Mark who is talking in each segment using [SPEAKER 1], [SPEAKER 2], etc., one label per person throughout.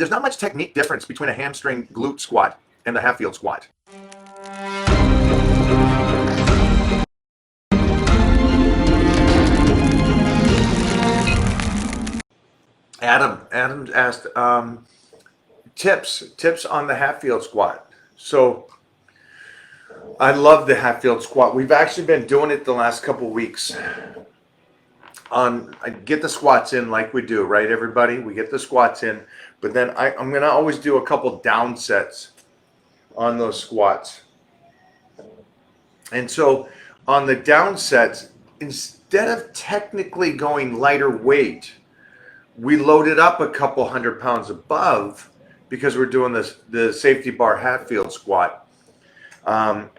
[SPEAKER 1] there's not much technique difference between a hamstring glute squat and the Hatfield squat. Adam asked tips on the Hatfield squat. So I love the Hatfield squat. We've actually been doing it the last couple of weeks. I get the squats in like we do, right, everybody? We get the squats in, but then I'm going to always do a couple down sets on those squats. And so on the down sets, instead of technically going lighter weight, we loaded up a couple 100 pounds above because we're doing the safety bar Hatfield squat. And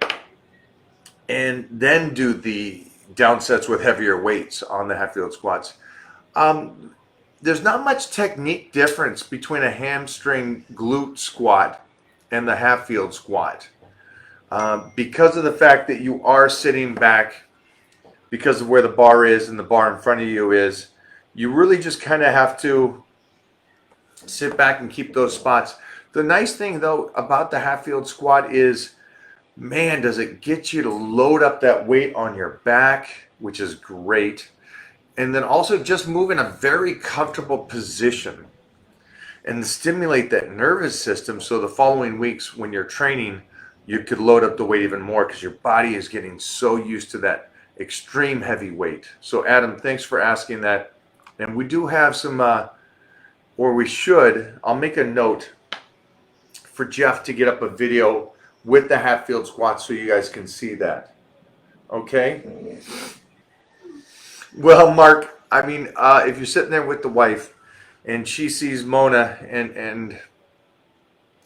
[SPEAKER 1] then do the down sets with heavier weights on the Hatfield squats. There's not much technique difference between a hamstring glute squat and the Hatfield squat. Because of the fact that you are sitting back, because of where the bar is and the bar in front of you is, you really just kind of have to sit back and keep those spots. The nice thing though about the Hatfield squat is, man, does it get you to load up that weight on your back, which is great. And then also just move in a very comfortable position and stimulate that nervous system so the following weeks when you're training, you could load up the weight even more because your body is getting so used to that extreme heavy weight. So Adam, thanks for asking that. And we do have some, or we should, I'll make a note for Jeff to get up a video with the Hatfield squat so you guys can see that. Okay? Well, Mark, I mean, if you're sitting there with the wife and she sees Mona and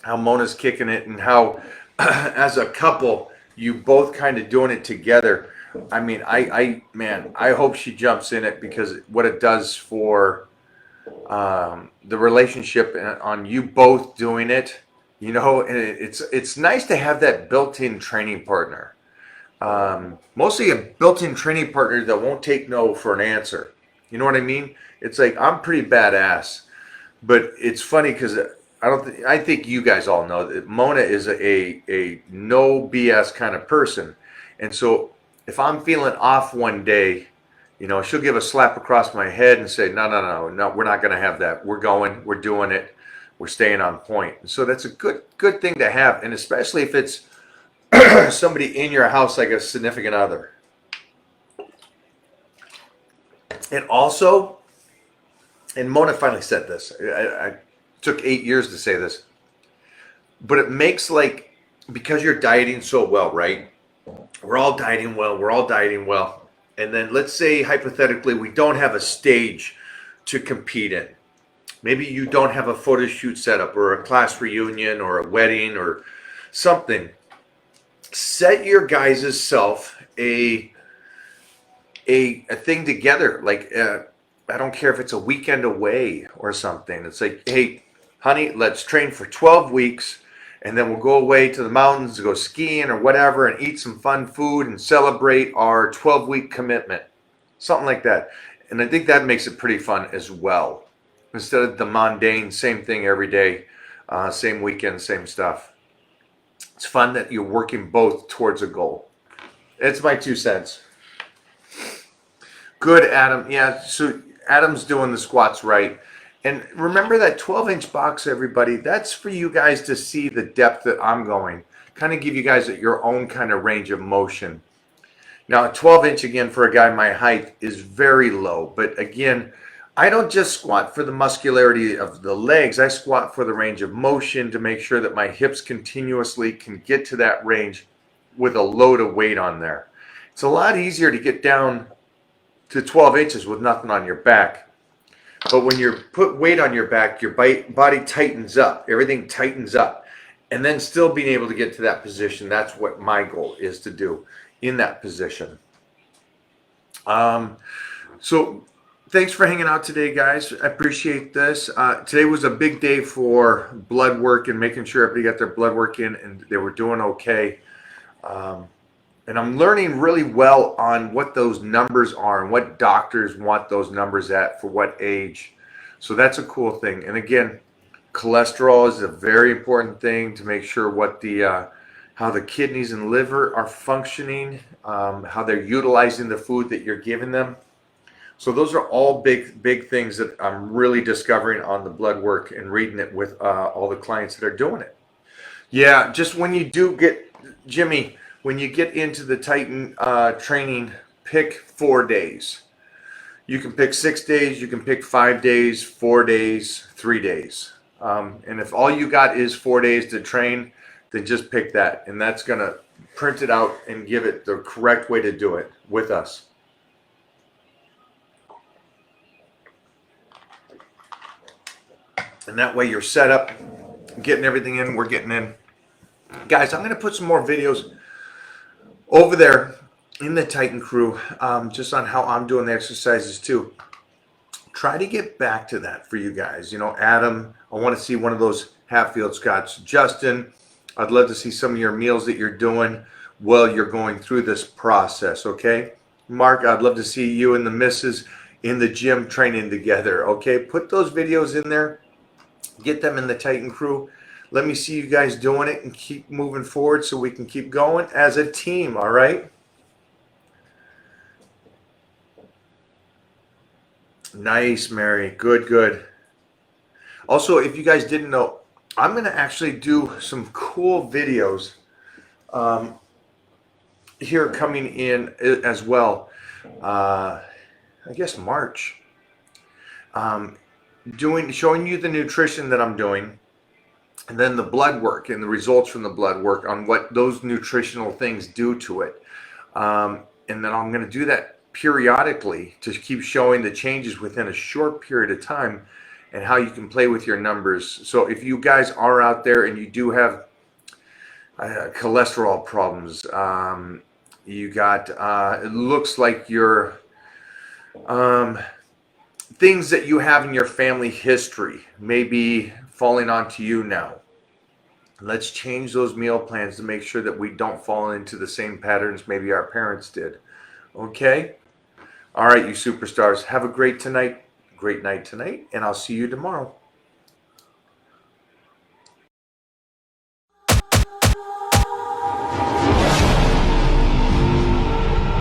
[SPEAKER 1] how Mona's kicking it and how as a couple you both kind of doing it together, I mean, I hope she jumps in it because what it does for the relationship on you both doing it, you know, and it's nice to have that built-in training partner. Mostly a built-in training partner that won't take no for an answer. You know what I mean? It's like, I'm pretty badass, but it's funny because I think you guys all know that Mona is a no BS kind of person, and so if I'm feeling off one day, you know, she'll give a slap across my head and say, no, we're not going to have that. We're doing it. We're staying on point. And so that's a good thing to have, and especially if it's somebody in your house like a significant other. And also, and Mona finally said this, I took 8 years to say this, but it makes, like, because you're dieting so well, right? We're all dieting well. And then let's say hypothetically we don't have a stage to compete in. Maybe you don't have a photo shoot set up or a class reunion or a wedding or something. Set your guys' self a thing together. Like, I don't care if it's a weekend away or something. It's like, hey, honey, let's train for 12 weeks. And then we'll go away to the mountains, go skiing or whatever, and eat some fun food and celebrate our 12-week commitment. Something like that. And I think that makes it pretty fun as well. Instead of the mundane, same thing every day, same weekend, same stuff. It's fun that you're working both towards a goal. It's my 2 cents. Good, Adam. Yeah, so Adam's doing the squats right. And remember that 12-inch box, everybody, that's for you guys to see the depth that I'm going. Kind of give you guys your own kind of range of motion. Now, a 12-inch, again, for a guy my height is very low. But again, I don't just squat for the muscularity of the legs. I squat for the range of motion to make sure that my hips continuously can get to that range with a load of weight on there. It's a lot easier to get down to 12 inches with nothing on your back. But when you put weight on your back, your body tightens up. Everything tightens up. And then still being able to get to that position, that's what my goal is to do in that position. So thanks for hanging out today, guys. I appreciate this. Today was a big day for blood work and making sure everybody got their blood work in and they were doing okay. And I'm learning really well on what those numbers are and what doctors want those numbers at for what age. So that's a cool thing. And again, Cholesterol is a very important thing to make sure what the how the kidneys and liver are functioning, how they're utilizing the food that you're giving them. So those are all big things that I'm really discovering on the blood work and reading it with all the clients that are doing it. Yeah, just when you do get, Jimmy, when you get into the Titan training, pick 4 days. You can pick 6 days, you can pick 5 days, 4 days, 3 days. And if all you got is 4 days to train, then just pick that. And that's going to print it out and give it the correct way to do it with us. And that way you're set up, getting everything in, we're getting in. Guys, I'm going to put some more videos over there in the Titan crew, just on how I'm doing the exercises too. Try to get back to that for you guys. You know, Adam, I want to see one of those Hatfield squats. Justin, I'd love to see some of your meals that you're doing while you're going through this process, okay? Mark, I'd love to see you and the missus in the gym training together, okay? Put those videos in there. Get them in the Titan crew. Let me see you guys doing it and keep moving forward so we can keep going as a team, all right? Nice, Mary. Good, good. Also, if you guys didn't know, I'm going to actually do some cool videos here coming in as well. I guess March. Showing you the nutrition that I'm doing, and then the blood work and the results from the blood work on what those nutritional things do to it. And then I'm going to do that periodically to keep showing the changes within a short period of time and how you can play with your numbers. So if you guys are out there and you do have cholesterol problems, you got, it looks like your things that you have in your family history may be falling onto you now. Let's change those meal plans to make sure that we don't fall into the same patterns maybe our parents did. Okay? All right, you superstars. Have a great night tonight, and I'll see you tomorrow.